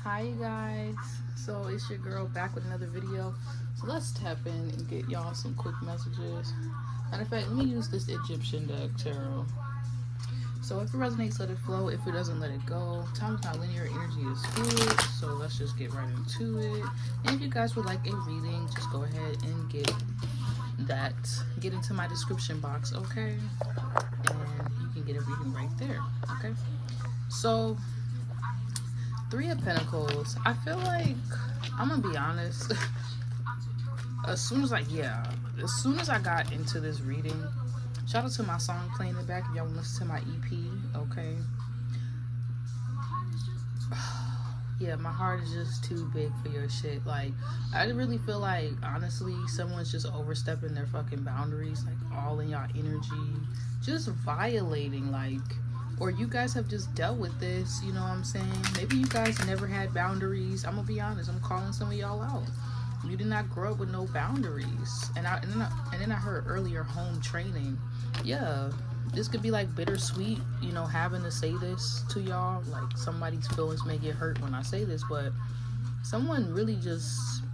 Hi you guys, so it's your girl back with another video. So let's tap in and get y'all some quick messages. Matter of fact, let me use this Egyptian deck tarot. So if it resonates, let it flow. If it doesn't, let it go. Times my linear energy is good, so let's just get right into it. And if you guys would like a reading, just go ahead and get into my description box, okay? And you can get a reading right there, okay? So Three of Pentacles. I feel like, I'm gonna be honest, as soon as I got into this reading, shout out to my song playing in the back if y'all want to listen to my EP, okay? Yeah, my heart is just too big for your shit. Like, I really feel like, honestly, someone's just overstepping their fucking boundaries, like, all in y'all energy, just violating, like, or you guys have just dealt with this, you know what I'm saying? Maybe you guys never had boundaries. I'm gonna be honest, I'm calling some of y'all out. You did not grow up with no boundaries. And then I heard earlier, home training. Yeah, this could be like bittersweet, you know, having to say this to y'all. Like, somebody's feelings may get hurt when I say this, but someone really just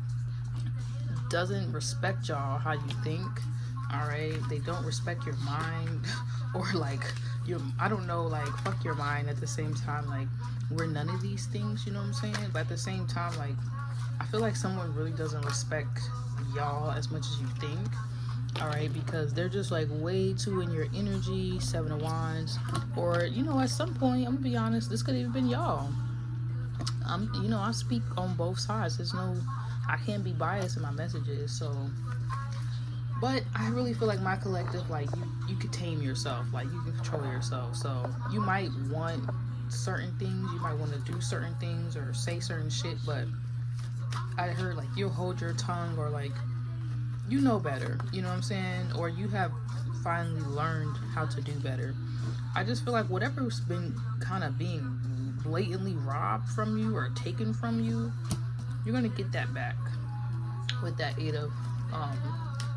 doesn't respect y'all how you think. All right, they don't respect your mind, or like I don't know, like, fuck your mind. At the same time, like, we're none of these things, you know what I'm saying? But at the same time, like, I feel like someone really doesn't respect y'all as much as you think. All right, because they're just like way too in your energy. Seven of Wands, or, you know, at some point, I'm gonna be honest, this could have been y'all. You know, I speak on both sides. I can't be biased in my messages, so. But I really feel like my collective, like, you could tame yourself, like, you can control yourself. So you might want certain things, you might want to do certain things or say certain shit, but I heard, like, you'll hold your tongue, or like, you know better, you know what I'm saying? Or you have finally learned how to do better. I just feel like whatever's been kind of being blatantly robbed from you or taken from you, you're gonna get that back with that Eight of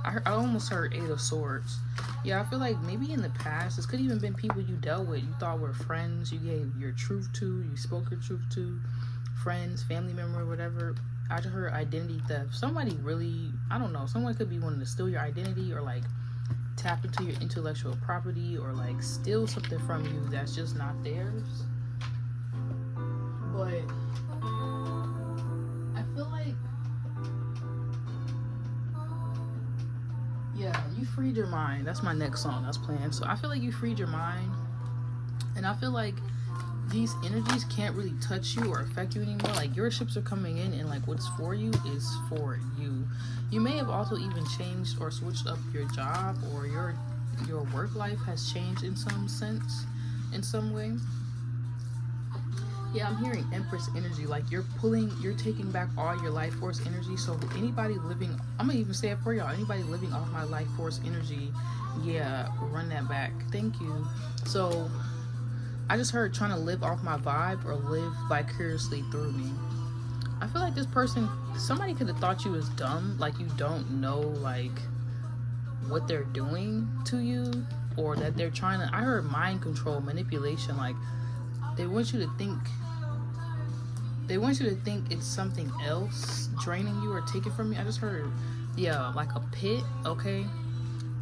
I almost heard Eight of Swords. Yeah, I feel like maybe in the past, this could even been people you dealt with, you thought were friends, you gave your truth to, you spoke your truth to, friends, family member, whatever. I just heard identity theft. Somebody really, I don't know, someone could be wanting to steal your identity, or like tap into your intellectual property, or like steal something from you that's just not theirs. But I feel like, yeah, you freed your mind. That's my next song that's playing. So I feel like you freed your mind, and I feel like these energies can't really touch you or affect you anymore. Like, your ships are coming in, and like, what's for you is for you. You may have also even changed or switched up your job, or your work life has changed in some sense, in some way. Yeah, I'm hearing Empress energy. Like, you're taking back all your life force energy. So anybody living, I'm gonna even say it for y'all, anybody living off my life force energy, yeah, run that back. Thank you. So I just heard trying to live off my vibe or live vicariously through me. I feel like this person, somebody could have thought you was dumb, like you don't know, like, what they're doing to you, or that they're trying to, I heard mind control, manipulation, like they want you to think it's something else draining you or taking from you. I just heard, yeah, like a pit, okay?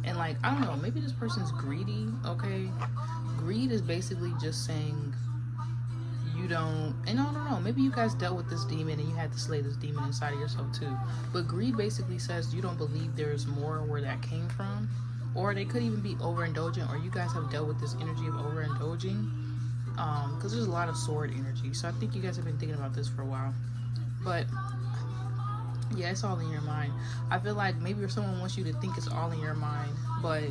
And like, I don't know, maybe this person's greedy, okay? Greed is basically just saying you don't, and I don't know, maybe you guys dealt with this demon and you had to slay this demon inside of yourself too. But greed basically says you don't believe there's more where that came from. Or they could even be overindulgent, or you guys have dealt with this energy of overindulging. Because there's a lot of sword energy. So I think you guys have been thinking about this for a while. But yeah, it's all in your mind. I feel like maybe someone wants you to think it's all in your mind, but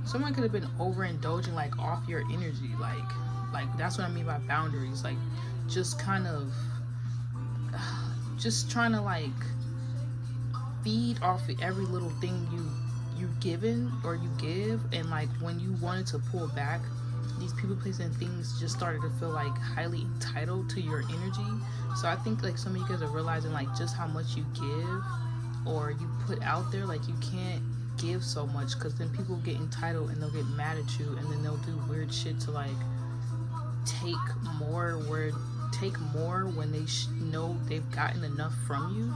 someone could have been overindulging, like, off your energy. Like that's what I mean by boundaries. Like, just kind of just trying to like feed off of every little thing you've given or you give, and like when you wanted to pull back, these people, places, and things just started to feel like highly entitled to your energy. So I think like some of you guys are realizing like just how much you give or you put out there. Like, you can't give so much, because then people get entitled and they'll get mad at you, and then they'll do weird shit to like take more where take more when they know they've gotten enough from you.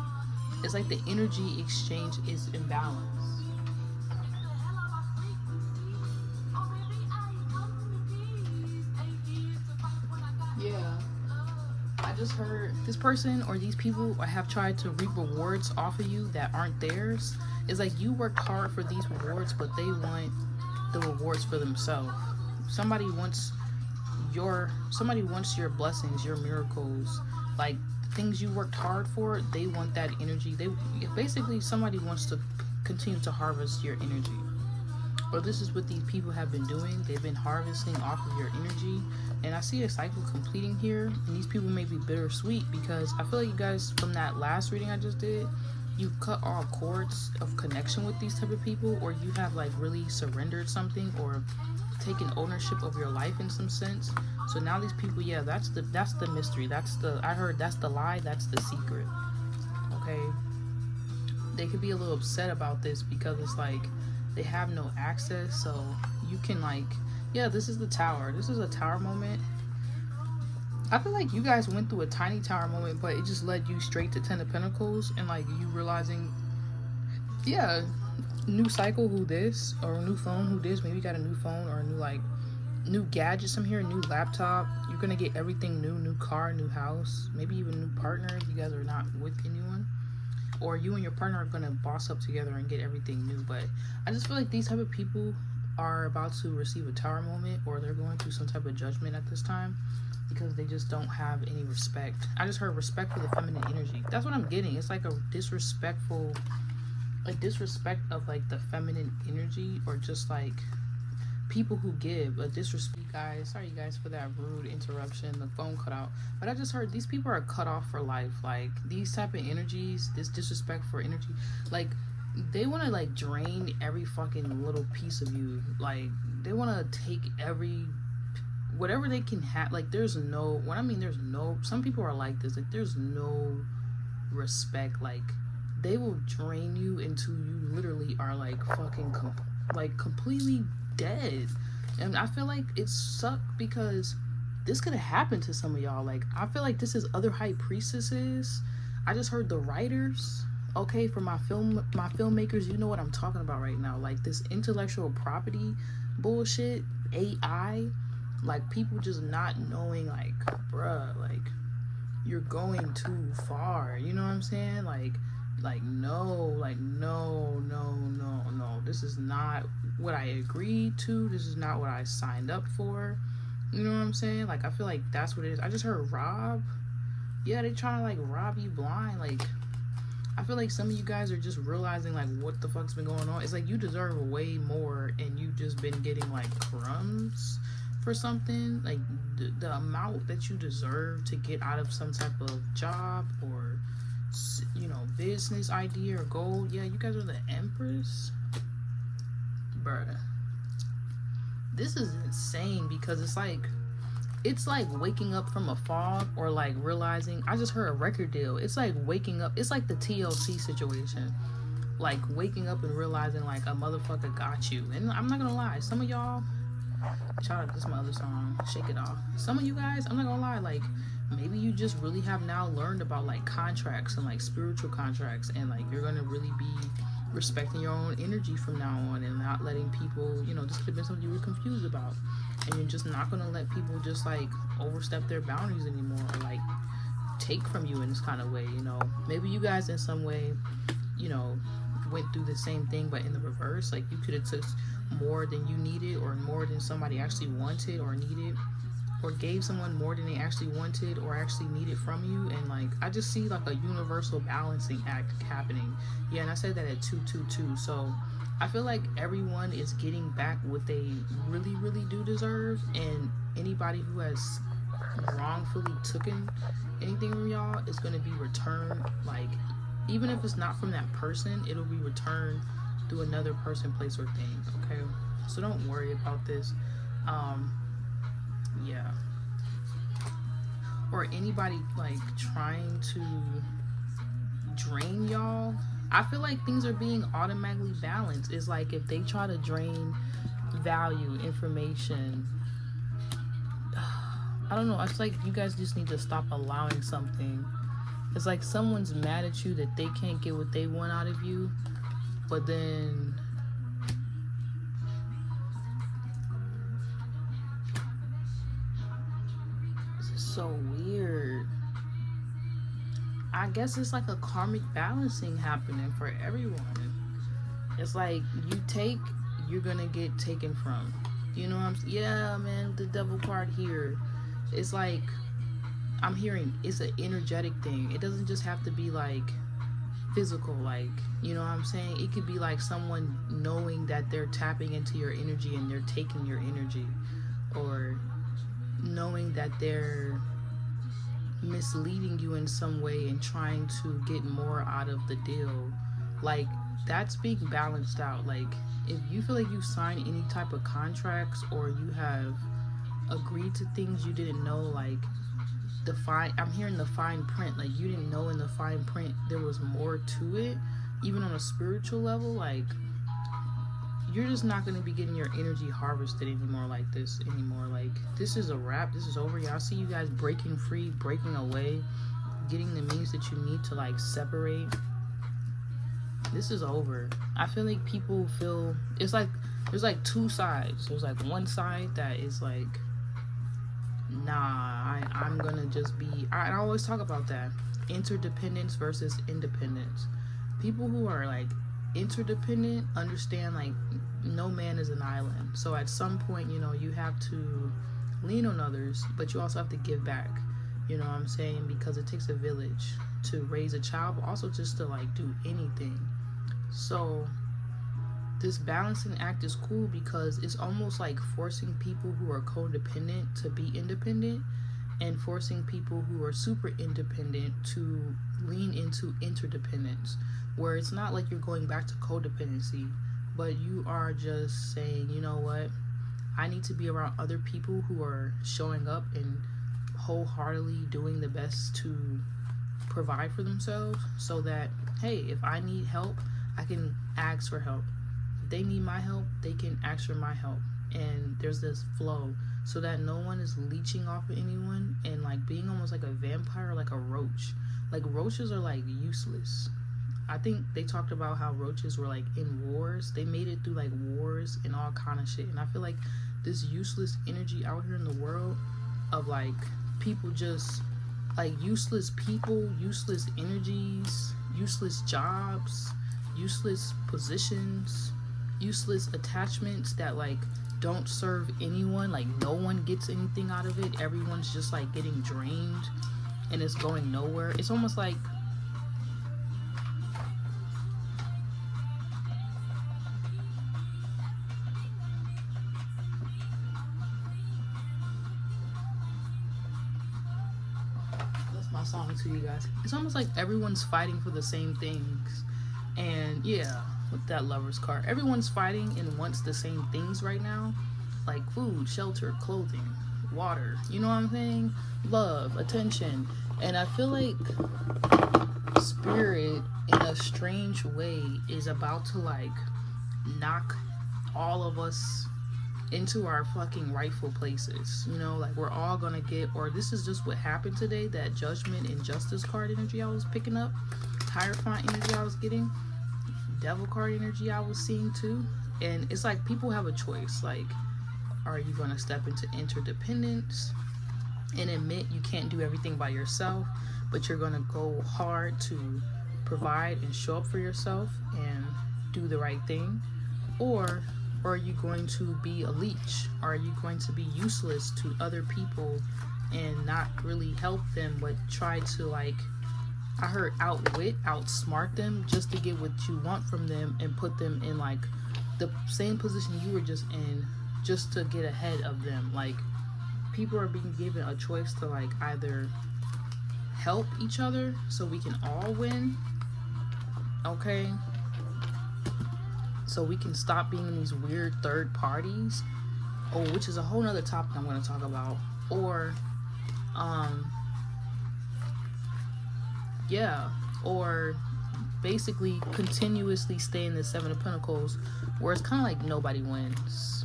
It's like the energy exchange is imbalanced. Yeah. I just heard this person or these people have tried to reap rewards off of you that aren't theirs. It's like you worked hard for these rewards, but they want the rewards for themselves. Somebody wants your blessings, your miracles, like things you worked hard for. They want that energy. They basically somebody wants to continue to harvest your energy. Or this is what these people have been doing. They've been harvesting off of your energy. And I see a cycle completing here. And these people may be bittersweet because I feel like you guys, from that last reading I just did, you cut all cords of connection with these type of people, or you have like really surrendered something or taken ownership of your life in some sense. So now these people, yeah, that's the mystery. I heard that's the lie, that's the secret. Okay. They could be a little upset about this because it's like they have no access, so you can like, yeah, this is the tower. This is a tower moment. I feel like you guys went through a tiny tower moment, but it just led you straight to Ten of Pentacles and like you realizing, yeah, new cycle, who this, or a new phone, who this. Maybe you got a new phone or a new like new gadgets from here, new laptop. You're gonna get everything new car, new house, maybe even new partner if you guys are not with anyone. Or you and your partner are gonna boss up together and get everything new. But I just feel like these type of people are about to receive a tower moment, or they're going through some type of judgment at this time because they just don't have any respect. I just heard respect for the feminine energy. That's what I'm getting. It's like a disrespect of like the feminine energy, or just like people who give a disrespect. Guys, sorry you guys for that rude interruption, the phone cut out. But I just heard these people are cut off for life. Like these type of energies, this disrespect for energy, like they want to like drain every fucking little piece of you. Like they want to take every whatever they can have. Like there's no, when I mean there's no, some people are like this, like there's no respect. Like they will drain you until you literally are like fucking like completely dead. And I feel like it sucked because this could have happened to some of y'all. Like I feel like this is other high priestesses. I just heard the writers. Okay, for my filmmakers, you know what I'm talking about right now. Like this intellectual property bullshit, AI, like people just not knowing, like, bruh, like you're going too far. You know what I'm saying? Like no, this is not what I agreed to. This is not what I signed up for. You know what I'm saying? Like I feel like that's what it is. I just heard rob. Yeah, they trying to like rob you blind. Like I feel like some of you guys are just realizing like what the fuck's been going on. It's like you deserve way more and you just been getting like crumbs for something. Like the amount that you deserve to get out of some type of job or, you know, business idea or goal. Yeah, you guys are the Empress. Bruh. This is insane because it's like waking up from a fog, or like realizing, I just heard a record deal. It's like waking up. It's like the TLC situation. Like waking up and realizing like a motherfucker got you. And I'm not gonna lie, some of y'all, shout out, this is my other song, Shake It Off. Some of you guys, I'm not gonna lie, like maybe you just really have now learned about like contracts and like spiritual contracts, and like you're gonna really be respecting your own energy from now on and not letting people, you know, this could have been something you were confused about, and you're just not gonna let people just like overstep their boundaries anymore, or like take from you in this kind of way. You know, maybe you guys in some way, you know, went through the same thing but in the reverse. Like you could have took more than you needed, or more than somebody actually wanted or needed, or gave someone more than they actually wanted or actually needed from you. And like I just see like a universal balancing act happening. Yeah, and I said that at 222. So I feel like everyone is getting back what they really do deserve, and anybody who has wrongfully taken anything from y'all is going to be returned. Like even if it's not from that person, it'll be returned through another person, place, or thing. Okay, so don't worry about this. Yeah, or anybody like trying to drain y'all. I feel like things are being automatically balanced. It's like if they try to drain value, information, I don't know. It's like you guys just need to stop allowing something. It's like someone's mad at you that they can't get what they want out of you, but then this is so weird. I guess it's like a karmic balancing happening for everyone. It's like you take, you're gonna get taken from. You know what I'm saying? Yeah, man, the devil card here. It's like I'm hearing it's an energetic thing. It doesn't just have to be like physical, like, you know what I'm saying? It could be like someone knowing that they're tapping into your energy and they're taking your energy, or knowing that they're misleading you in some way and trying to get more out of the deal. Like, that's being balanced out. Like, if you feel like you signed any type of contracts, or you have agreed to things you didn't know, like I'm hearing the fine print, like you didn't know in the fine print there was more to it, even on a spiritual level, like you're just not going to be getting your energy harvested anymore like this anymore. Like, this is a wrap. This is over. Y'all see you guys breaking free, breaking away, getting the means that you need to like separate. This is over. I feel like people feel it's like there's like two sides. There's like one side that is like, nah, I'm gonna just be, I always talk about that, interdependence versus independence. People who are like interdependent understand like no man is an island. So at some point, you know, you have to lean on others, but you also have to give back. You know what I'm saying? Because it takes a village to raise a child, but also just to like do anything. So this balancing act is cool because it's almost like forcing people who are codependent to be independent, and forcing people who are super independent to lean into interdependence, where it's not like you're going back to codependency, but you are just saying, you know what, I need to be around other people who are showing up and wholeheartedly doing the best to provide for themselves, so that, hey, if I need help, I can ask for help. If they need my help, they can ask for my help. And there's this flow, so that no one is leeching off of anyone and like being almost like a vampire, like a roach. Like, roaches are like useless. I think they talked about how roaches were like in wars. They made it through like wars and all kind of shit. And I feel like this useless energy out here in the world of like people just like useless people, useless energies, useless jobs, useless positions, useless attachments that like don't serve anyone. Like, no one gets anything out of it. Everyone's just like getting drained and it's going nowhere. It's almost like my song to you guys. It's almost like everyone's fighting for the same things. And yeah, with that Lover's card, everyone's fighting and wants the same things right now, like food, shelter, clothing, water, you know what I'm saying, love, attention. And I feel like spirit in a strange way is about to like knock all of us into our fucking rightful places. You know, like we're all gonna get, or this is just what happened today, that judgment and justice card energy I was picking up, Hierophant energy I was getting, devil card energy I was seeing too. And it's like people have a choice. Like, are you gonna step into interdependence and admit you can't do everything by yourself, but you're gonna go hard to provide and show up for yourself and do the right thing? Or are you going to be a leech? Are you going to be useless to other people and not really help them, but try to, like, I heard outwit, outsmart them just to get what you want from them and put them in like the same position you were just in, just to get ahead of them? Like, people are being given a choice to like either help each other so we can all win, okay, so we can stop being in these weird third parties, or which is a whole nother topic I'm going to talk about, or or basically continuously stay in the Seven of Pentacles, where it's kind of like nobody wins.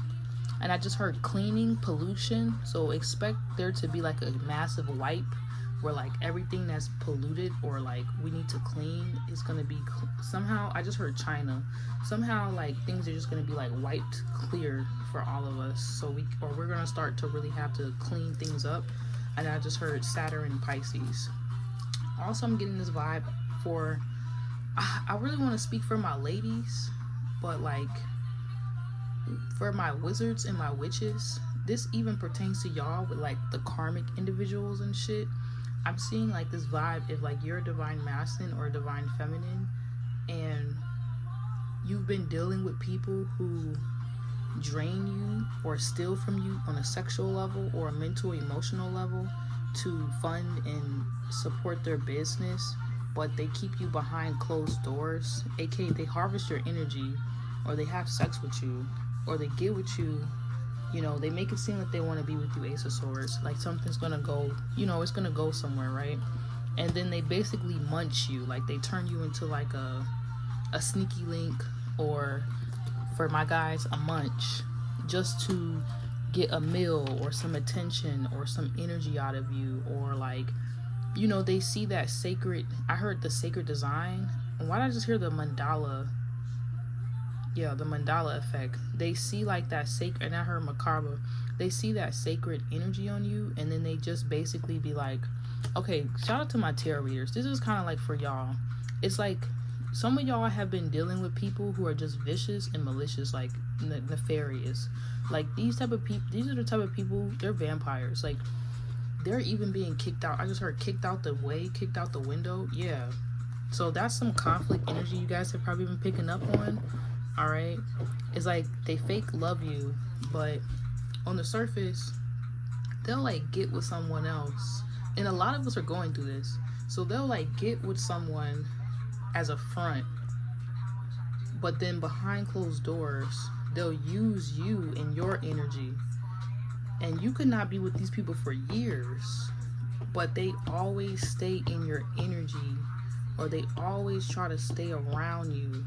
And I just heard cleaning, pollution. So expect there to be like a massive wipe where like everything that's polluted or like we need to clean is gonna be somehow. I just heard China. Somehow like things are just gonna be like wiped clear for all of us. So we're gonna start to really have to clean things up. And I just heard Saturn and Pisces. Also, I'm getting this vibe for. I really want to speak for my ladies, but like for my wizards and my witches, this even pertains to y'all with like the karmic individuals and shit. I'm seeing like this vibe if like you're a divine masculine or a divine feminine and you've been dealing with people who drain you or steal from you on a sexual level or a mental emotional level to fund and support their business, but they keep you behind closed doors, aka they harvest your energy or they have sex with you or they get with you, you know, they make it seem like they want to be with you, Ace of Swords, like something's gonna go, you know, it's gonna go somewhere, right? And then they basically munch you, like they turn you into like a sneaky link, or for my guys, a munch, just to get a meal or some attention or some energy out of you, or like, you know, they see that sacred, I heard the sacred design, and why did I just hear the mandala? Yeah, the mandala effect. They see like that sacred, and I heard macabre. They see that sacred energy on you, and then they just basically be like, okay, shout out to my tarot readers. This is kind of like for y'all. It's like some of y'all have been dealing with people who are just vicious and malicious, like nefarious. Like these type of people, these are the type of people, they're vampires. Like they're even being kicked out. I just heard kicked out the way, kicked out the window. Yeah. So that's some conflict energy you guys have probably been picking up on. All right, it's like they fake love you, but on the surface they'll like get with someone else, and a lot of us are going through this. So they'll like get with someone as a front, but then behind closed doors they'll use you and your energy, and you could not be with these people for years, but they always stay in your energy, or they always try to stay around you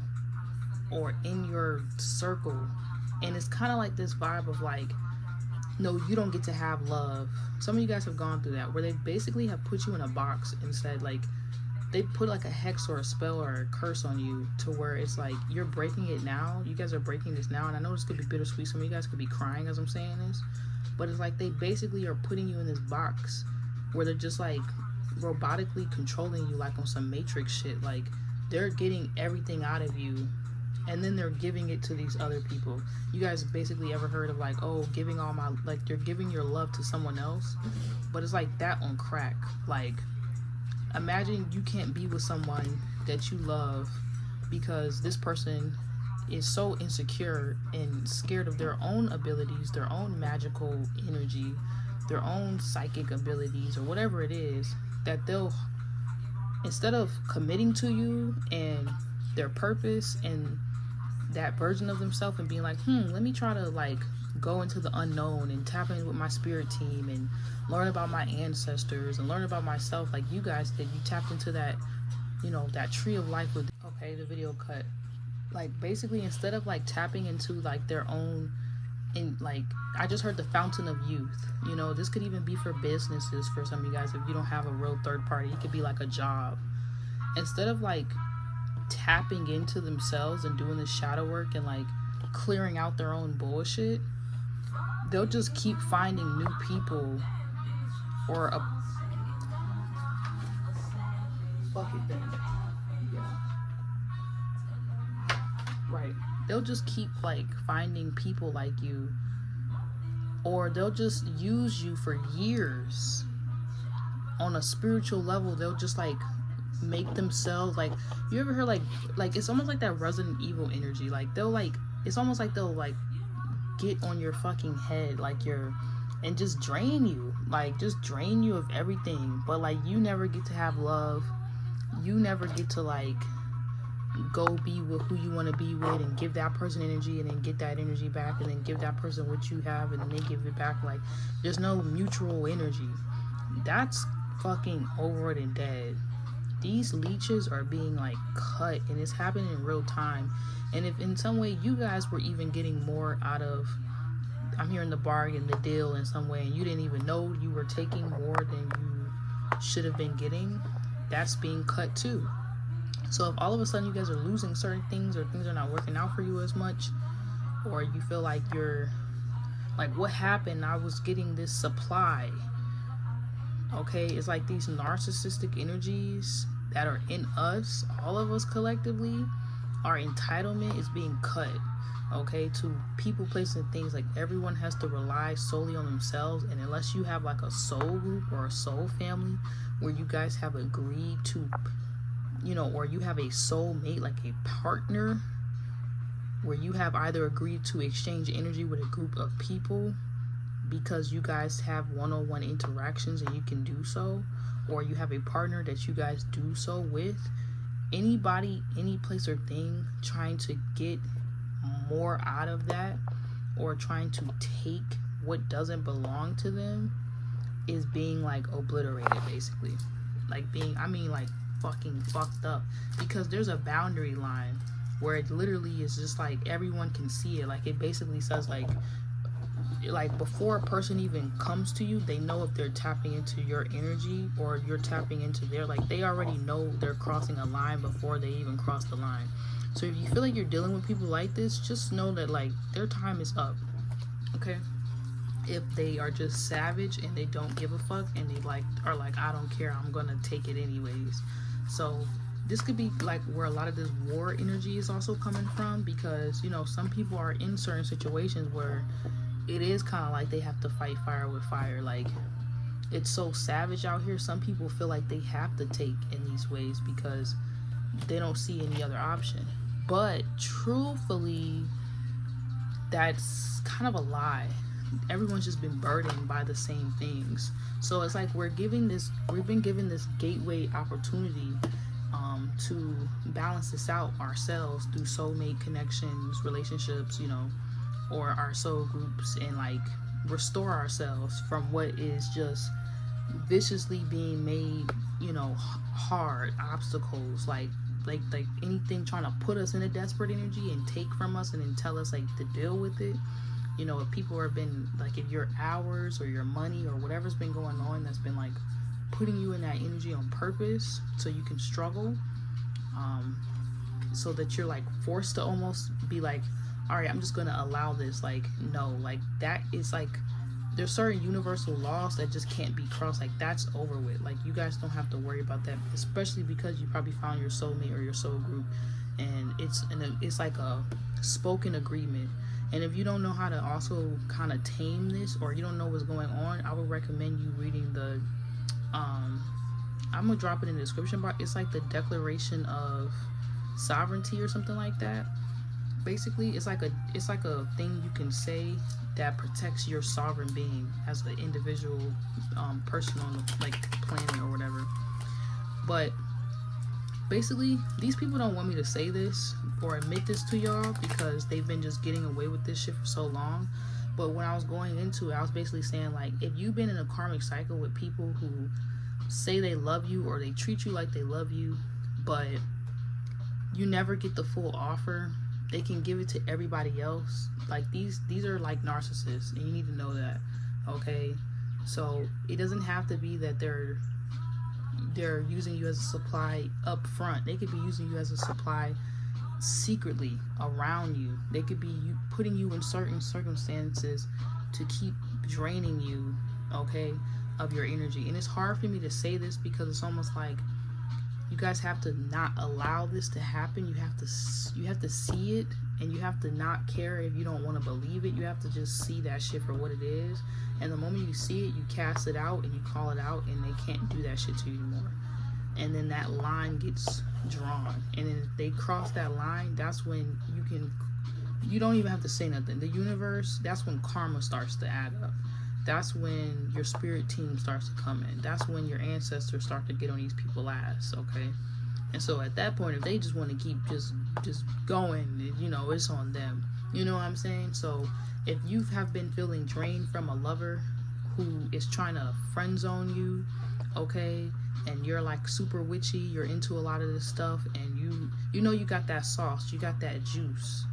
or in your circle. And it's kind of like this vibe of like, no, you don't get to have love. Some of you guys have gone through that, where they basically have put you in a box and said like, they put like a hex or a spell or a curse on you, to where it's like you're breaking it now. You guys are breaking this now, and I know this could be bittersweet. Some of you guys could be crying as I'm saying this, but it's like they basically are putting you in this box where they're just like robotically controlling you, like on some Matrix shit. Like they're getting everything out of you, and then they're giving it to these other people. You guys basically ever heard of like, oh, giving all my, like you're giving your love to someone else, but it's like that on crack. Like imagine you can't be with someone that you love because this person is so insecure and scared of their own abilities, their own magical energy, their own psychic abilities, or whatever it is, that they'll, instead of committing to you and their purpose and that version of themselves and being like, let me try to like go into the unknown and tap in with my spirit team and learn about my ancestors and learn about myself, like you guys did. You tapped into that, you know, that tree of life with, okay, the video cut. Like basically, instead of like tapping into like their own, and like I just heard the fountain of youth. You know, this could even be for businesses for some of you guys. If you don't have a real third party, it could be like a job. Instead of like tapping into themselves and doing the shadow work and like clearing out their own bullshit, they'll just keep finding new people, or a fuck it then. Yeah. Right. They'll just keep like finding people like you, or they'll just use you for years. On a spiritual level, they'll just like make themselves like, you ever heard like it's almost like that Resident Evil energy. Like they'll like, it's almost like they'll like get on your fucking head, like you're, and just drain you, like just drain you of everything. But like you never get to have love, you never get to like go be with who you want to be with and give that person energy and then get that energy back and then give that person what you have and then they give it back. Like there's no mutual energy. That's fucking over and dead. These leeches are being like cut, and it's happening in real time. And if in some way you guys were even getting more out of I'm hearing the bargain, the deal in some way, and you didn't even know you were taking more than you should have been getting, that's being cut too. So if all of a sudden you guys are losing certain things, or things are not working out for you as much, or you feel like you're like, what happened? I was getting this supply. Okay, it's like these narcissistic energies that are in us, all of us collectively, our entitlement is being cut. Okay, to people, places, and things. Like, everyone has to rely solely on themselves, and unless you have like a soul group or a soul family where you guys have agreed to, you know, or you have a soulmate, like a partner, where you have either agreed to exchange energy with a group of people because you guys have one-on-one interactions and you can do so, or you have a partner that you guys do so with, anybody, any place or thing trying to get more out of that, or trying to take what doesn't belong to them, is being like obliterated, basically. Like, being, I mean, like, fucking fucked up, because there's a boundary line where it literally is just like everyone can see it. Like, it basically says like before a person even comes to you, they know if they're tapping into your energy or you're tapping into their, like, they already know they're crossing a line before they even cross the line. So if you feel like you're dealing with people like this, just know that like their time is up. Okay, if they are just savage and they don't give a fuck, and they like are like, I don't care, I'm gonna take it anyways. So this could be like where a lot of this war energy is also coming from, because, you know, some people are in certain situations where it is kind of like they have to fight fire with fire. Like, it's so savage out here, some people feel like they have to take in these ways because they don't see any other option. But truthfully, that's kind of a lie. Everyone's just been burdened by the same things. So it's like we've been given this gateway opportunity to balance this out ourselves through soulmate connections, relationships, you know, or our soul groups, and like restore ourselves from what is just viciously being made, you know, hard obstacles, like anything trying to put us in a desperate energy and take from us and then tell us like to deal with it. You know, if people have been like, if your hours or your money or whatever's been going on that's been like putting you in that energy on purpose so you can struggle, so that you're like forced to almost be like, all right, I'm just gonna allow this. Like, no, like that is like, there's certain universal laws that just can't be crossed. Like, that's over with. Like, you guys don't have to worry about that, especially because you probably found your soulmate or your soul group, and it's like a spoken agreement. And if you don't know how to also kind of tame this, or you don't know what's going on, I would recommend you reading the I'm gonna drop it in the description box. It's like the Declaration of Sovereignty or something like that. Basically, it's like a thing you can say that protects your sovereign being as an individual person on the like planet or whatever. But basically, these people don't want me to say this or admit this to y'all because they've been just getting away with this shit for so long. But when I was going into it, I was basically saying, like, if you've been in a karmic cycle with people who say they love you or they treat you like they love you, but you never get the full offer, they can give it to everybody else. Like, these are like narcissists, and you need to know that. Okay, so it doesn't have to be that they're using you as a supply up front. They could be using you as a supply secretly around you. They could be putting you in certain circumstances to keep draining you, okay, of your energy. And it's hard for me to say this because it's almost like you guys have to not allow this to happen. You have to see it, and you have to not care if you don't want to believe it. You have to just see that shit for what it is. And the moment you see it, you cast it out and you call it out, and they can't do that shit to you anymore. And then that line gets drawn, and then if they cross that line, that's when you don't even have to say nothing. The universe, that's when karma starts to add up. That's when your spirit team starts to come in. That's when your ancestors start to get on these people's ass, okay? And so at that point, if they just want to keep just going, you know, it's on them. You know what I'm saying? So if you have been feeling drained from a lover who is trying to friend zone you, okay, and you're like super witchy, you're into a lot of this stuff, and you know you got that sauce, you got that juice,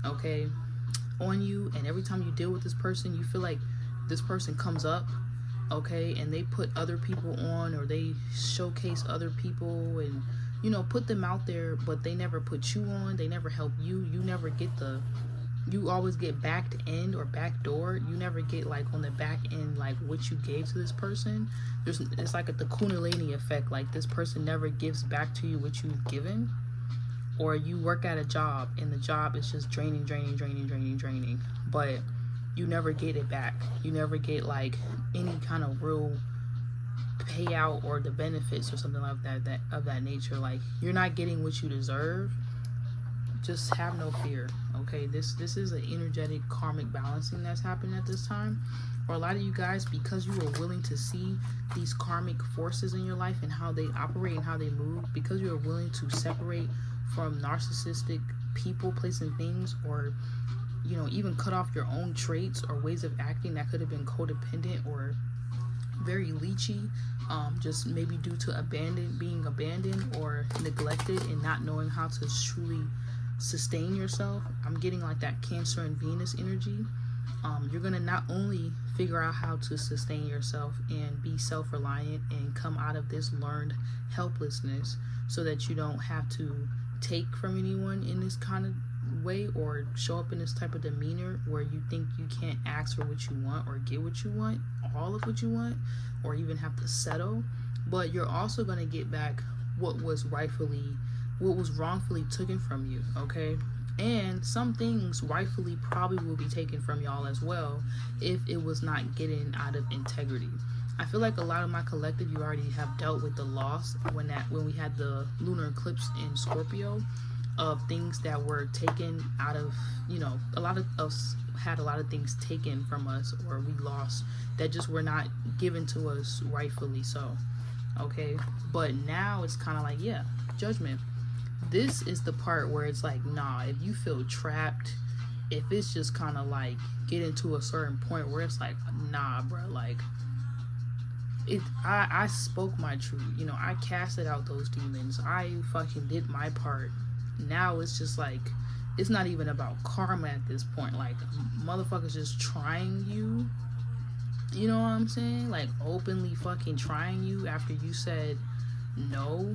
okay, on you, and every time you deal with this person, you feel like this person comes up, okay, and they put other people on, or they showcase other people and, you know, put them out there, but they never put you on, they never help you. You never get the, you always get backed end or back door. You never get like on the back end like what you gave to this person. It's like the Kundalini effect. Like this person never gives back to you what you've given. Or you work at a job and the job is just draining, but you never get it back. You never get like any kind of real payout or the benefits or something like that of that nature. Like you're not getting what you deserve. Just have no fear, okay? This is an energetic karmic balancing that's happening at this time. For a lot of you guys, because you are willing to see these karmic forces in your life and how they operate and how they move, because you are willing to separate from narcissistic people, places, and things, or, you know, even cut off your own traits or ways of acting that could have been codependent or very leechy, just maybe due to being abandoned or neglected and not knowing how to truly sustain yourself. I'm getting like that Cancer and Venus energy. You're gonna not only figure out how to sustain yourself and be self-reliant and come out of this learned helplessness so that you don't have to take from anyone in this kind of way or show up in this type of demeanor where you think you can't ask for what you want or get what you want, all of what you want, or even have to settle. But you're also going to get back what was wrongfully taken from you, okay? And some things rightfully probably will be taken from y'all as well if it was not getting out of integrity. I feel like a lot of my collective, you already have dealt with the loss when we had the lunar eclipse in Scorpio, of things that were taken out of, you know, a lot of us had a lot of things taken from us or we lost that just were not given to us rightfully so, okay? But now it's kind of like, yeah, judgment. This is the part where it's like, nah, if you feel trapped, if it's just kind of like getting to a certain point where it's like, nah, bro, like, I spoke my truth, you know, I casted out those demons, I fucking did my part. Now it's just like, it's not even about karma at this point. Like, motherfuckers just trying you, you know what I'm saying? Like, openly fucking trying you after you said no,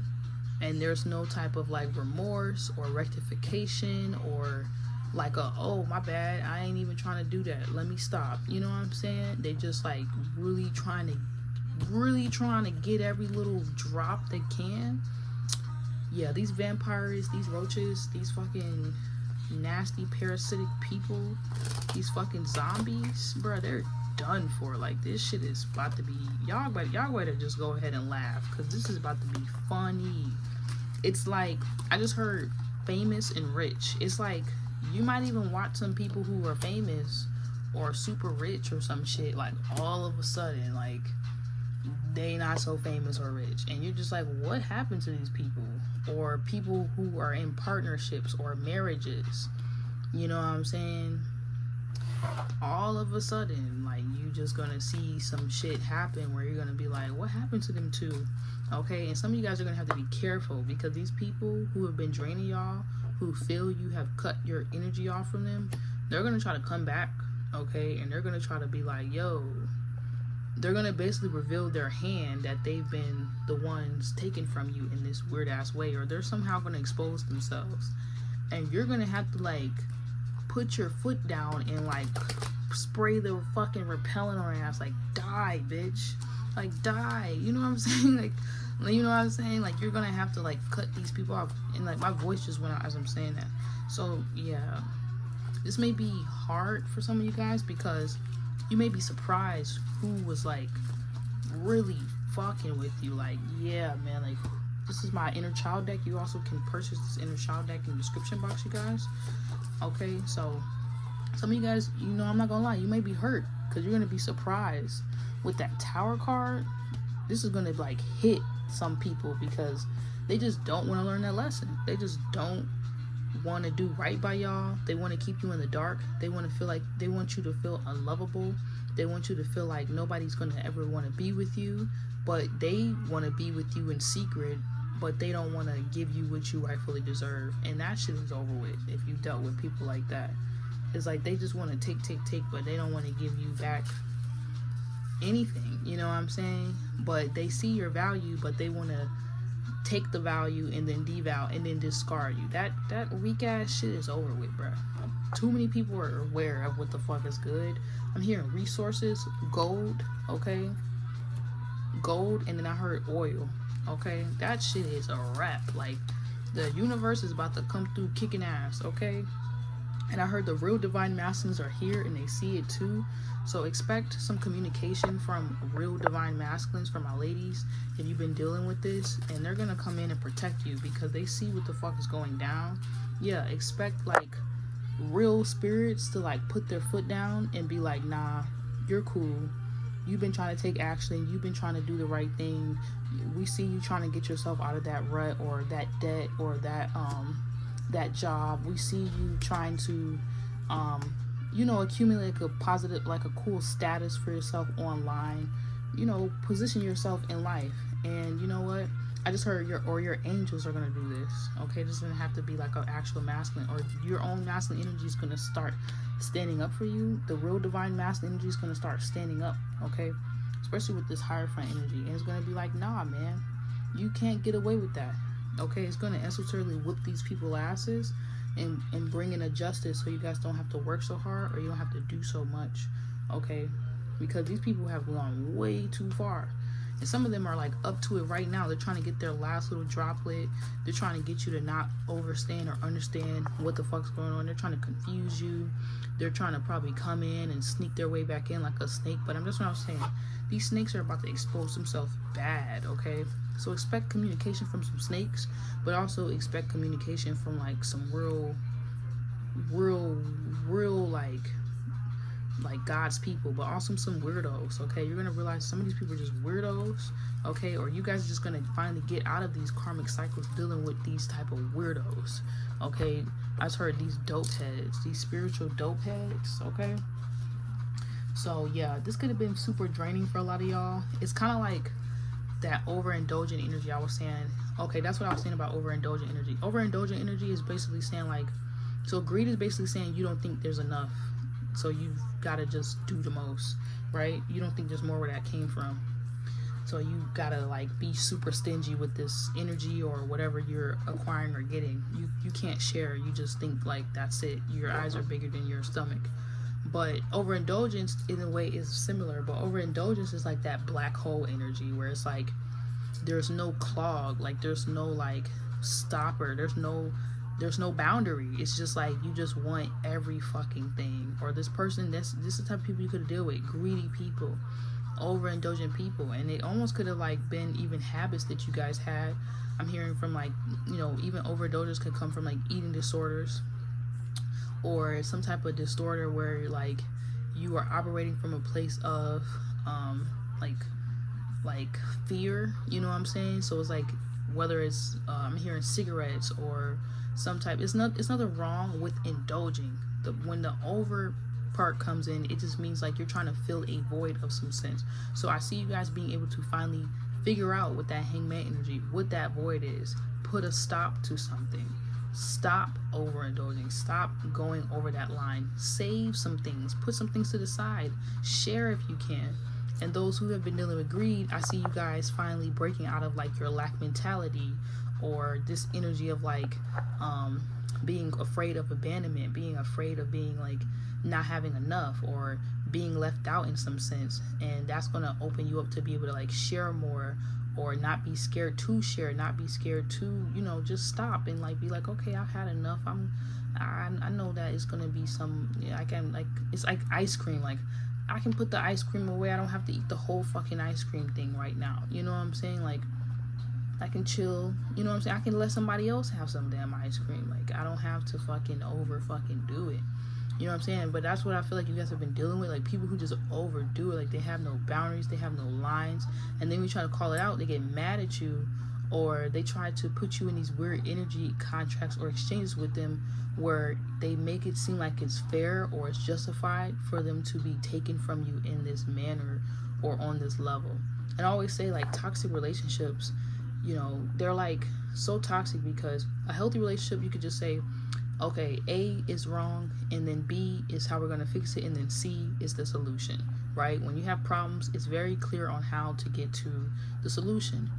and there's no type of like remorse or rectification or like oh my bad, I ain't even trying to do that, let me stop, you know what I'm saying? They just like really trying to get every little drop they can. Yeah, these vampires, these roaches, these fucking nasty parasitic people, these fucking zombies, bro, they're done for. Like, this shit is about to be, y'all better just go ahead and laugh, because this is about to be funny. It's like, I just heard famous and rich. It's like, you might even watch some people who are famous or super rich or some shit, like, all of a sudden, like, they not so famous or rich, and you're just like, what happened to these people? Or people who are in partnerships or marriages, you know what I'm saying? All of a sudden, like, you just gonna see some shit happen where you're gonna be like, what happened to them too? Okay, and some of you guys are gonna have to be careful, because these people who have been draining y'all, who feel you have cut your energy off from them, they're gonna try to come back, okay? And they're gonna try to be like, yo, they're gonna basically reveal their hand that they've been the ones taken from you in this weird ass way, or they're somehow gonna expose themselves, and you're gonna have to like put your foot down and like spray the fucking repellent on your ass, like, die, bitch, like, die, you know what I'm saying? Like, you know what I'm saying? Like, you're gonna have to like cut these people off, and like my voice just went out as I'm saying that. So yeah, this may be hard for some of you guys, because you may be surprised who was like really fucking with you. Like, yeah, man, like, this is my InnerChild deck. You also can purchase this InnerChild deck in the description box, you guys. Okay, so some of you guys, you know, I'm not gonna lie, you may be hurt, because you're gonna be surprised with that Tower card. This is gonna like hit some people, because they just don't want to learn that lesson. They just don't want to do right by y'all. They want to keep you in the dark. They want to feel like, they want you to feel unlovable. They want you to feel like nobody's going to ever want to be with you, but they want to be with you in secret, but they don't want to give you what you rightfully deserve. And that shit is over with if you dealt with people like that. It's like they just want to take, but they don't want to give you back anything. You know what I'm saying? But they see your value, but they want to take the value and then devalue and then discard you. That weak ass shit is over with, bro. Too many people are aware of what the fuck is good. I'm hearing resources, gold, okay? Gold, and then I heard oil, okay? That shit is a wrap. Like, the universe is about to come through kicking ass, okay? And I heard the real divine masculines are here and they see it too. So expect some communication from real divine masculines, from my ladies, if you've been dealing with this. And they're gonna come in and protect you because they see what the fuck is going down. Yeah, expect like real spirits to like put their foot down and be like, nah, you're cool. You've been trying to take action. You've been trying to do the right thing. We see you trying to get yourself out of that rut or that debt or that job. We see you trying to accumulate a positive, like a cool status for yourself online, position yourself in life. And you know what, I just heard your angels are going to do this, okay? This doesn't have to be like an actual masculine, or your own masculine energy is going to start standing up for you. The real divine masculine energy is going to start standing up, okay? Especially with this Hierophant energy. And it's going to be like, nah, man, you can't get away with that, okay? It's going to esoterically whip these people asses and bring in a justice so you guys don't have to work so hard, or you don't have to do so much, okay? Because these people have gone way too far. And some of them are like up to it right now. They're trying to get their last little droplet. They're trying to get you to not overstand or understand what the fuck's going on. They're trying to confuse you. They're trying to probably come in and sneak their way back in like a snake. But that's what I'm saying. These snakes are about to expose themselves bad, okay? So expect communication from some snakes, but also expect communication from like some real like God's people, but also some weirdos, okay? You're gonna realize some of these people are just weirdos, okay? Or you guys are just gonna finally get out of these karmic cycles dealing with these type of weirdos, okay? I just heard these dope heads, these spiritual dope heads, okay? So yeah, this could have been super draining for a lot of y'all. It's kind of like that overindulgent energy I was saying. Okay, that's what I was saying about overindulgent energy. Overindulgent energy is basically saying like, so greed is basically saying you don't think there's enough, so you've got to just do the most, right? You don't think there's more where that came from, so you gotta like be super stingy with this energy or whatever you're acquiring or getting. You can't share. You just think like that's it. Your eyes are bigger than your stomach. But overindulgence in a way is similar, but overindulgence is like that black hole energy where it's like there's no clog, like there's no like stopper, there's no boundary. It's just like you just want every fucking thing. Or this person, this is the type of people you could deal with. Greedy people, overindulgent people. And it almost could have like been even habits that you guys had. I'm hearing from like, even overindulgence could come from like eating disorders, or some type of disorder where like you are operating from a place of like fear, you know what I'm saying? So it's like whether it's I'm hearing cigarettes or some type, it's nothing wrong with indulging. When the over part comes in, it just means like you're trying to fill a void of some sense. So I see you guys being able to finally figure out with that hangman energy what that void is. Put a stop to something. Stop overindulging. Stop going over that line. Save some things. Put some things to the side. Share if you can. And those who have been dealing with greed, I see you guys finally breaking out of like your lack mentality, or this energy of like being afraid of abandonment, being afraid of being like not having enough, or being left out in some sense. And that's going to open you up to be able to like share more, or not be scared to share, not be scared to, just stop and like be like, okay, I've had enough. I know that it's gonna be some, I can like, it's like ice cream. Like I can put the ice cream away. I don't have to eat the whole fucking ice cream thing right now. You know what I'm saying? Like I can chill. You know what I'm saying? I can let somebody else have some damn ice cream. Like I don't have to fucking do it. You know what I'm saying? But that's what I feel like you guys have been dealing with. Like people who just overdo it. Like they have no boundaries. They have no lines. And then when you try to call it out, they get mad at you. Or they try to put you in these weird energy contracts or exchanges with them where they make it seem like it's fair or it's justified for them to be taken from you in this manner or on this level. And I always say like toxic relationships, they're like so toxic because a healthy relationship, you could just say, okay, A is wrong, and then B is how we're going to fix it, and then C is the solution, right? When you have problems, it's very clear on how to get to the solution.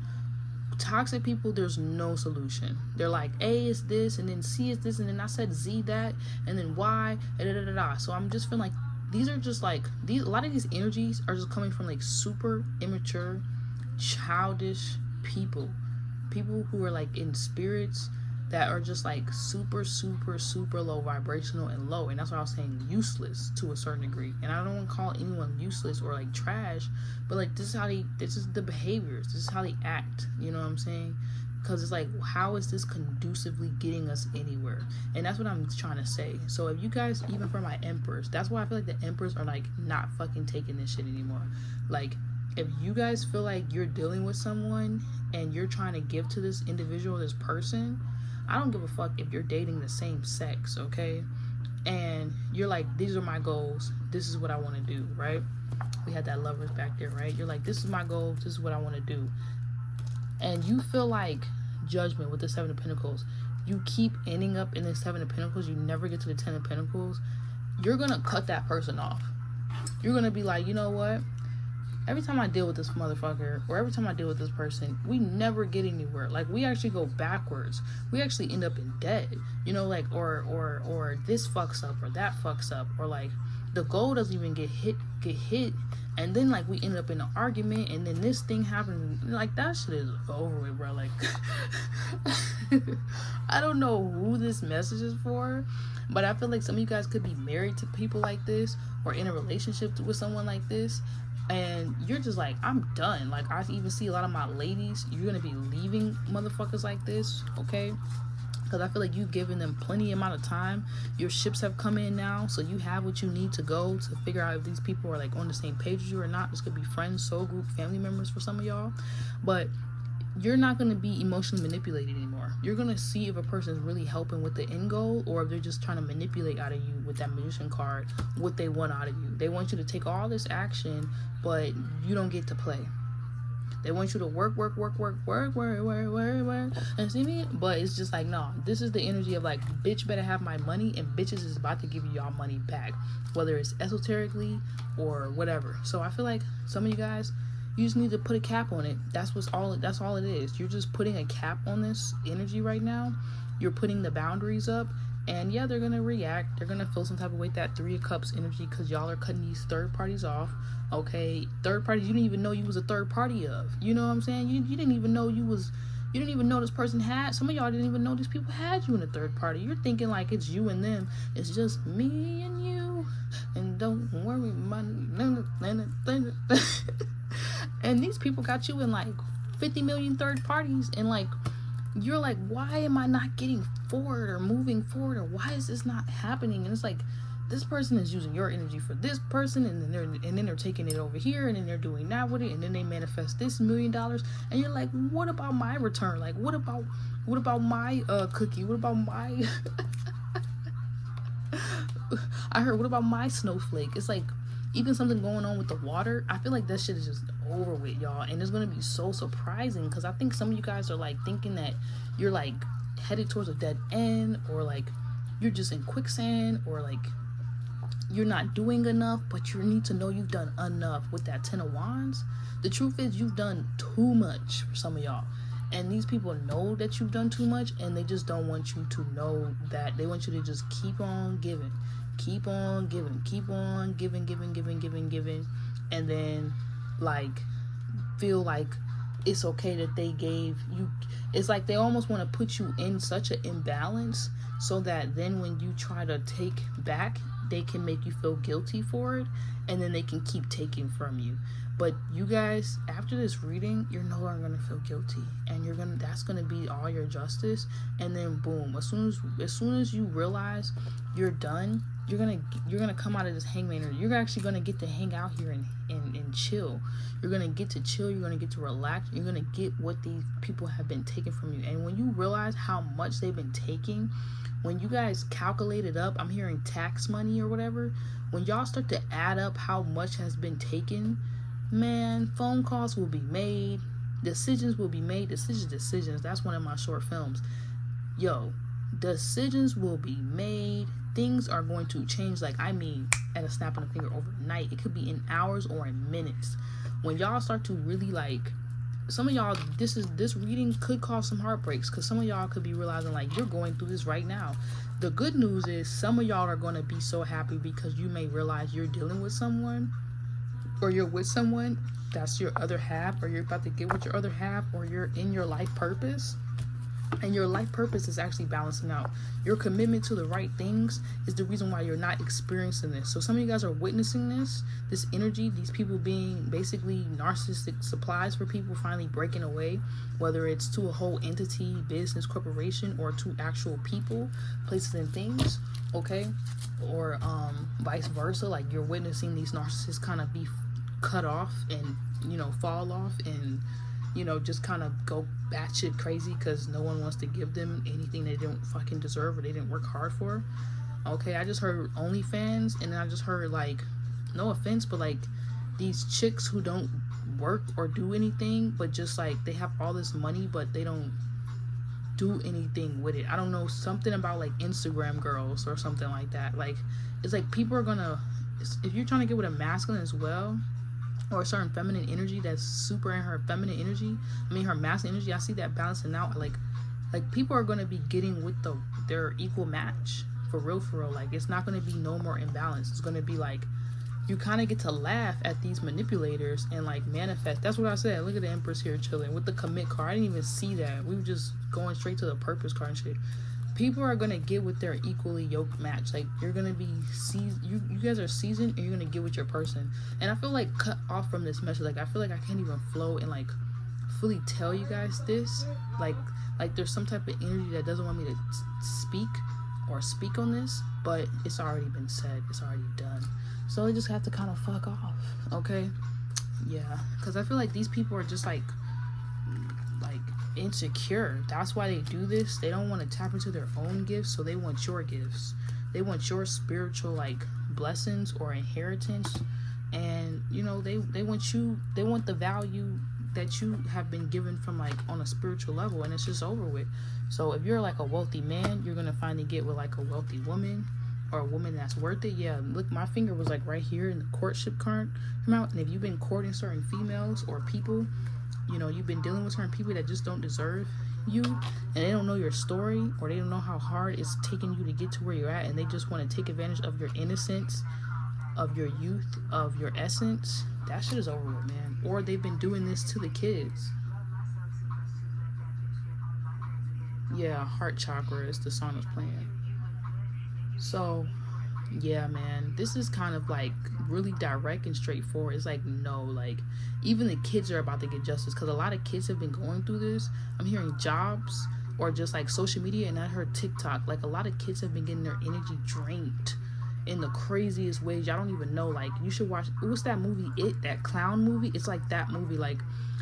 Toxic people, there's no solution. They're like, A is this, and then C is this, and then I said Z that, and then Y, and da da da da. So I'm just feeling like these are just like a lot of these energies are just coming from like super immature, childish people who are like in spirits that are just like super low vibrational and low. And that's why I was saying useless to a certain degree. And I don't want to call anyone useless or like trash, but like this is the behaviors, this is how they act, you know what I'm saying? Because it's like, how is this conducively getting us anywhere? And that's what I'm trying to say. So if you guys, even for my emperors, that's why I feel like the emperors are like not fucking taking this shit anymore. Like, if you guys feel like you're dealing with someone and you're trying to give to this individual, this person, I don't give a fuck if you're dating the same sex, okay? And you're like, these are my goals, this is what I want to do, right? We had that lovers back there, right? You're like, this is my goal, this is what I want to do. And you feel like judgment with the Seven of Pentacles, you keep ending up in the Seven of Pentacles, you never get to the Ten of Pentacles, you're gonna cut that person off. You're gonna be like, you know what? Every time I deal with this motherfucker, or every time I deal with this person, we never get anywhere. Like, we actually go backwards. We actually end up in debt. You know, like, or this fucks up, or that fucks up, or like the goal doesn't even get hit, and then like we end up in an argument, and then this thing happens. Like, that shit is over with, bro. Like, I don't know who this message is for, but I feel like some of you guys could be married to people like this, or in a relationship with someone like this. And you're just like, I'm done. Like, I even see a lot of my ladies, you're gonna be leaving motherfuckers like this, okay? Because I feel like you've given them plenty amount of time. Your ships have come in now, so you have what you need to go to figure out if these people are like on the same page as you or not. This could be friends, soul group, family members for some of y'all. But you're not going to be emotionally manipulated anymore. You're going to see if a person is really helping with the end goal, or if they're just trying to manipulate out of you with that Magician card what they want out of you. They want you to take all this action, but you don't get to play. They want you to work, and see me? But it's just like, no, this is the energy of like, bitch better have my money, and bitches is about to give you y'all money back, whether it's esoterically or whatever. So I feel like some of you guys, you just need to put a cap on it. That's all it is. You're just putting a cap on this energy right now. You're putting the boundaries up, and yeah, they're gonna react. They're gonna feel some type of way, that Three of Cups energy, because y'all are cutting these third parties off. Okay, third parties you didn't even know you was a third party of. You know what I'm saying? You didn't even know you didn't even know this person had. Some of y'all didn't even know these people had you in a third party. You're thinking like it's you and them. It's just me and you, and don't worry about it. And these people got you in like 50 million third parties, and like, you're like, why am I not getting forward or moving forward, or why is this not happening? And it's like, this person is using your energy for this person, and then they're taking it over here, and then they're doing that with it, and then they manifest this $1 million, and you're like, what about my return? Like, what about my cookie? What about my I heard, what about my snowflake? It's like, even something going on with the water, I feel like that shit is just over with, y'all. And it's gonna be so surprising, because I think some of you guys are like thinking that you're like headed towards a dead end, or like you're just in quicksand, or like you're not doing enough. But you need to know you've done enough with that Ten of Wands. The truth is, you've done too much for some of y'all, and these people know that you've done too much, and they just don't want you to know that. They want you to just keep on giving, keep on giving, keep on giving, and then like feel like it's okay that they gave you. It's like they almost want to put you in such an imbalance, so that then when you try to take back, they can make you feel guilty for it, and then they can keep taking from you. But you guys, after this reading, you're no longer gonna feel guilty, and that's gonna be all your justice. And then boom, as soon as you realize you're done, you're gonna come out of this hangman. You're actually gonna get to hang out here and chill. You're gonna get to chill. You're gonna get to relax. You're gonna get what these people have been taking from you. And when you realize how much they've been taking, when you guys calculate it up, I'm hearing tax money or whatever. When y'all start to add up how much has been taken, man, phone calls will be made, decisions will be made. Decisions. That's one of my short films. Yo, Decisions will be made. Things are going to change, like, I mean, at a snap of a finger overnight. It could be in hours or in minutes. When y'all start to really, like, some of y'all, this reading could cause some heartbreaks, because some of y'all could be realizing, like, you're going through this right now. The good news is some of y'all are going to be so happy because you may realize you're dealing with someone, or you're with someone that's your other half, or you're about to get with your other half, or you're in your life purpose. And your life purpose is actually balancing out. Your commitment to the right things is the reason why you're not experiencing this. So some of you guys are witnessing this energy, these people being basically narcissistic supplies for people finally breaking away, whether it's to a whole entity, business, corporation, or to actual people, places, and things, okay? Or vice versa. Like, you're witnessing these narcissists kind of be cut off and, fall off and, just kind of go batshit crazy because no one wants to give them anything they don't fucking deserve or they didn't work hard for. Okay, I just heard OnlyFans, and then I just heard, like, no offense, but, like, these chicks who don't work or do anything, but just, like, they have all this money, but they don't do anything with it. I don't know, something about, like, Instagram girls or something like that. Like, it's like people are gonna, if you're trying to get with a masculine as well, or a certain feminine energy that's super in her feminine energy, her masculine energy, I see that balancing out. Like people are going to be getting with their equal match, for real. Like, it's not going to be no more imbalance. It's going to be like, you kind of get to laugh at these manipulators and, like, manifest. That's what I said. Look at the Empress here chilling with the commit card. I didn't even see that. We were just going straight to the purpose card and shit. People are gonna get with their equally yoked match. Like, you're gonna be you guys are seasoned, and you're gonna get with your person. And I feel like cut off from this message. Like, I feel like I can't even flow and, like, fully tell you guys this. Like there's some type of energy that doesn't want me to speak on this, but it's already been said. It's already done. So I just have to kind of fuck off. Okay? Yeah, because I feel like these people are just like insecure. That's why they do this. They don't want to tap into their own gifts, so they want your gifts. They want your spiritual, like, blessings or inheritance, and they want the value that you have been given from, like, on a spiritual level, and it's just over with. So if you're, like, a wealthy man, you're gonna finally get with, like, a wealthy woman, or a woman that's worth it. Yeah, look, my finger was, like, right here in the courtship card come out. And if you've been courting certain females or people, you've been dealing with certain people that just don't deserve you, and they don't know your story, or they don't know how hard it's taking you to get to where you're at, and they just want to take advantage of your innocence, of your youth, of your essence. That shit is over with, man. Or they've been doing this to the kids. Yeah, heart chakra is the song that's playing. So yeah, man, this is kind of, like, really direct and straightforward. It's like, no, like, even the kids are about to get justice, because a lot of kids have been going through this. I'm hearing jobs, or just, like, social media, and I heard TikTok. Like, a lot of kids have been getting their energy drained in the craziest ways. Y'all don't even know. Like, you should watch, what's that movie, that clown movie? It's like that movie. Like,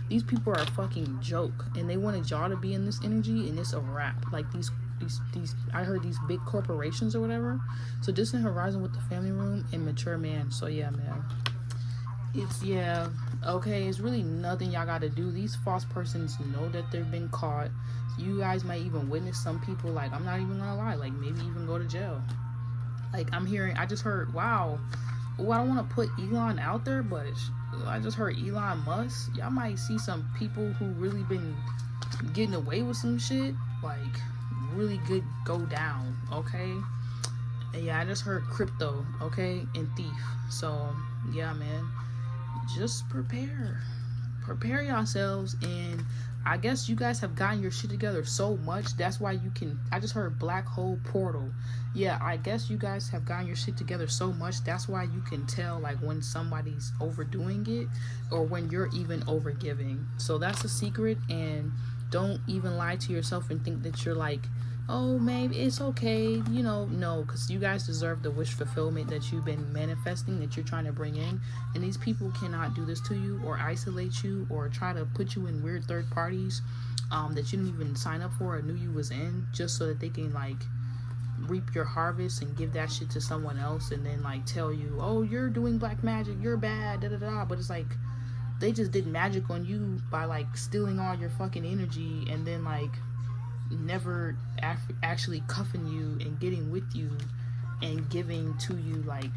these people are a fucking joke, and they wanted y'all to be in this energy, and it's a wrap. Like, these I heard these big corporations or whatever. So Distant Horizon with the Family Room and Mature Man. So yeah, man, it's it's really nothing y'all gotta do. These false persons know that they've been caught. You guys might even witness some people, like, I'm not even gonna lie, like, maybe even go to jail. Like, I just heard, wow, I don't want to put Elon out there, but I just heard Elon Musk, y'all might see some people who really been getting away with some shit, like, really good go down. Okay, and yeah, I just heard crypto, okay, and thief. So yeah, man, just prepare yourselves. And I guess you guys have gotten your shit together so much, that's why you can, I just heard black hole portal. Yeah, I guess you guys have gotten your shit together so much, that's why you can tell, like, when somebody's overdoing it, or when you're even overgiving. So that's a secret. And don't even lie to yourself and think that you're like, oh, maybe it's okay, no, because you guys deserve the wish fulfillment that you've been manifesting, that you're trying to bring in. And these people cannot do this to you, or isolate you, or try to put you in weird third parties that you didn't even sign up for or knew you was in, just so that they can, like, reap your harvest and give that shit to someone else, and then, like, tell you, oh, you're doing black magic, you're bad, da-da-da. But it's like, they just did magic on you by, like, stealing all your fucking energy, and then, like, never actually cuffing you and getting with you and giving to you like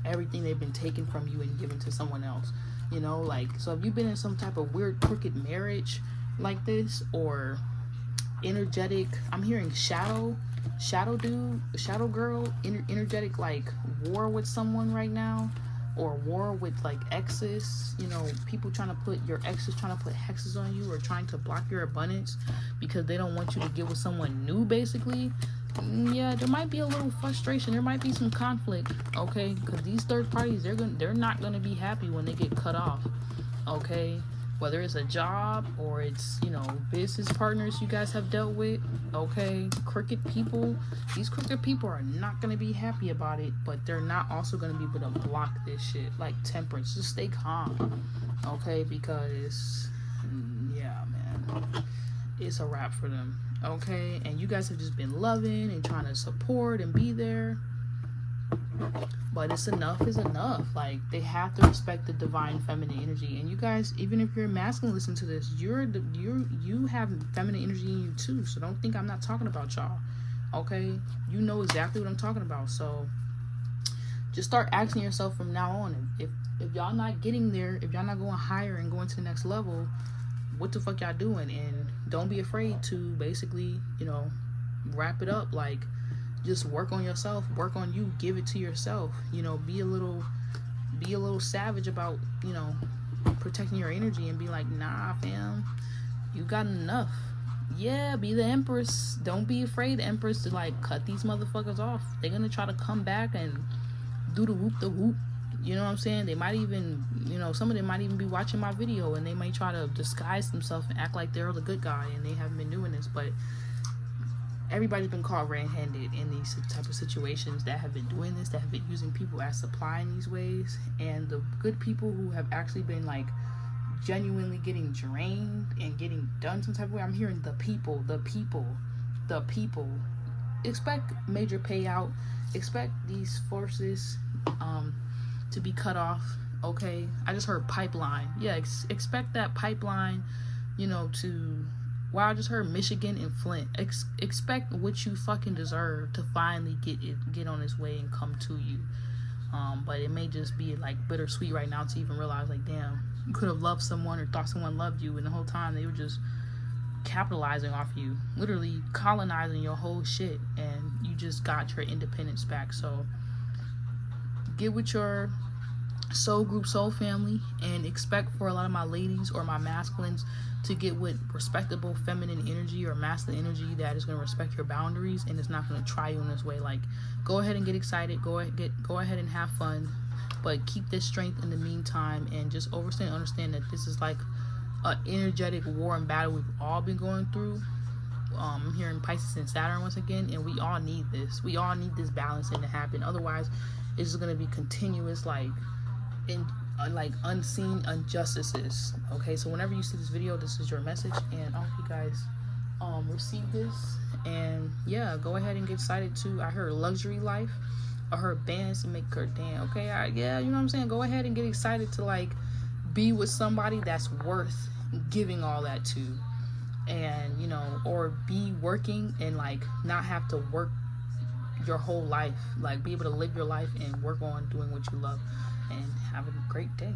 everything they've been taken from you and given to someone else. You know, like, so if you've been in some type of weird crooked marriage like this, or energetic, I'm hearing shadow dude, shadow girl, energetic like war with someone right now, or war with like exes, you know, people trying to put your exes trying to put hexes on you, or trying to block your abundance because they don't want you to get with someone new, basically. Yeah, there might be a little frustration, there might be some conflict, okay, because these third parties, they're not gonna be happy when they get cut off, okay, whether it's a job or it's, you know, business partners you guys have dealt with, okay, crooked people. These crooked people are not going to be happy about it, but they're not also going to be able to block this shit. Like temperance, just stay calm, okay, because yeah, man, it's a wrap for them, okay. And you guys have just been loving and trying to support and be there, but it's enough is enough. Like, they have to respect the divine feminine energy. And you guys, even if you're masculine, listen to this, you have feminine energy in you too, so don't think I'm not talking about y'all, okay. You know exactly what I'm talking about. So just start asking yourself from now on, if y'all not getting there, if y'all not going higher and going to the next level, what the fuck y'all doing? And don't be afraid to basically, you know, wrap it up. Like, just work on yourself, work on you, give it to yourself, you know, be a little savage about, you know, protecting your energy, and be like, nah fam, you got enough. Yeah, be the empress. Don't be afraid, empress, to like cut these motherfuckers off. They're gonna try to come back and do the whoop. You know what I'm saying? They might even, you know, some of them might even be watching my video, and they might try to disguise themselves and act like they're the good guy, and they haven't been doing this. But everybody's been caught red-handed in these type of situations that have been doing this, that have been using people as supply in these ways. And the good people who have actually been like genuinely getting drained and getting done some type of way, I'm hearing the people expect major payout, expect these forces to be cut off, okay. I just heard pipeline. Yeah, expect that pipeline, you know, to, wow, I just heard Michigan and Flint. Expect what you fucking deserve to finally get on its way and come to you. But it may just be like bittersweet right now to even realize, like, damn, you could have loved someone or thought someone loved you, and the whole time they were just capitalizing off you, literally colonizing your whole shit, and you just got your independence back. So get with your soul group, soul family, and expect for a lot of my ladies or my masculines to get with respectable feminine energy or masculine energy that is going to respect your boundaries and it's not going to try you in this way. Like, go ahead and get excited, go ahead and have fun, but keep this strength in the meantime, and just understand that this is like an energetic war and battle we've all been going through. I'm hearing Pisces and Saturn once again, and we all need this. We all need this balancing to happen. Otherwise, it's just going to be continuous, like unseen injustices. Okay, so whenever you see this video, this is your message, and I hope you guys receive this. And yeah, go ahead and get excited too. I heard luxury life, I heard bands to make her dance. Okay, yeah, you know what I'm saying. Go ahead and get excited to like be with somebody that's worth giving all that to, and you know, or be working and like not have to work your whole life. Like, be able to live your life and work on doing what you love. And have a great day.